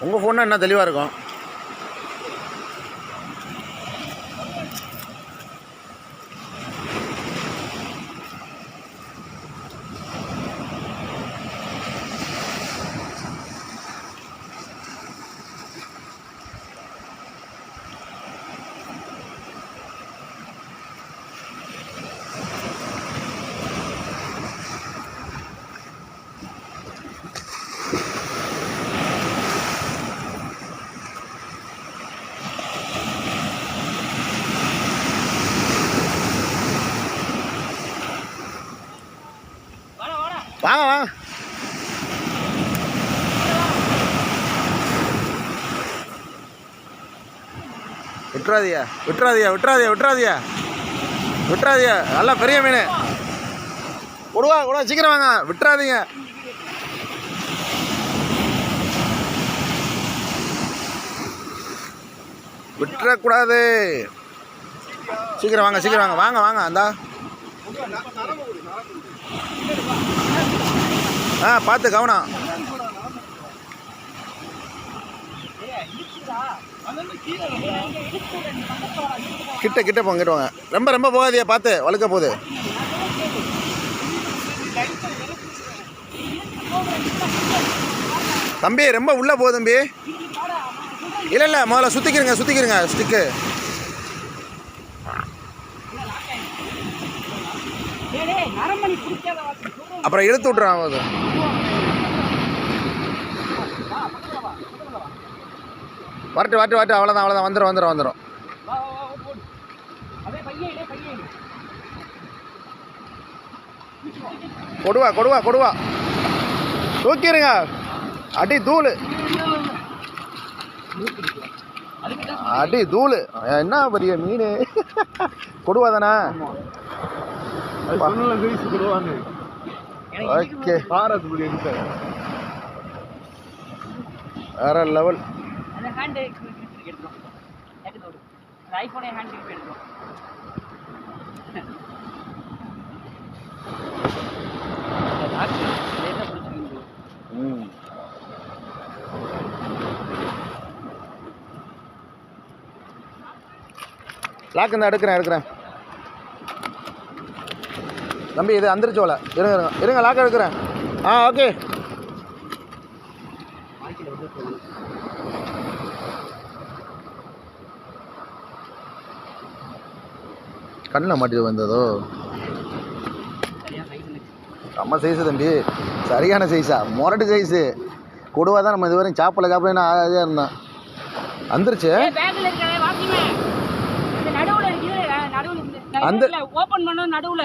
உங்கள் ஃபோன்னா என்ன தெளிவாக இருக்கும். வாங்க வாங்க. விட்டுறாதியா விட்டுறாதியா விட்டுறாதியா விட்டுறாதியா விட்டுறாதியா. நல்லா பெரிய மீன். கொடுவா கூட சீக்கிரம் வாங்க. விட்டுறாதீங்க. விட்டுறக்கூடாது. சீக்கிரம் வாங்க சீக்கிரம் வாங்க. வாங்க வாங்க. அந்தா பார்த்து கவனம். கிட்ட கிட்ட போங்க கிட்ட வாங்க. ரொம்ப ரொம்ப போகாதியா. பார்த்து வழுக்க போகுது. தம்பி ரொம்ப உள்ளே போகுது தம்பி. இல்லை இல்லை முதல்ல சுற்றிக்கிறங்க சுற்றிக்கிறங்க ஸ்டிக்கு. அப்புறம் இழுத்து விட்றான். வரட்டு வரட்டு வரட்டு. அவ்வளோதான் அவ்வளோதான். வந்துடும் வந்துடும் வந்துடும். கொடுவா கொடுவா கொடுவா. தூக்கிடுங்க. அடி தூள். அடி தூள். என்ன பெரிய மீன். கொடுவா தானே. ஓகே வேற லெவல். லாக் இருந்தா எடுக்கிறேன் எடுக்கிறேன் தம்பி. இது அந்திரிச்சோல. இருங்க இருங்க இருங்க. லாக் எடுக்கிறேன். ஓகே. கண்ணில் மாட்டிட்டு வந்ததோ. செம்ம சைஸு தம்பி. சரியான சைஸா. முரட்டு சைஸு. கொடுவா தான். நம்ம இதுவரையும் சாப்பிடல சாப்பிடன்னு ஆகாதே இருந்தோம். வந்துருச்சு. அந்த ஓபன் பண்ண நடுவுல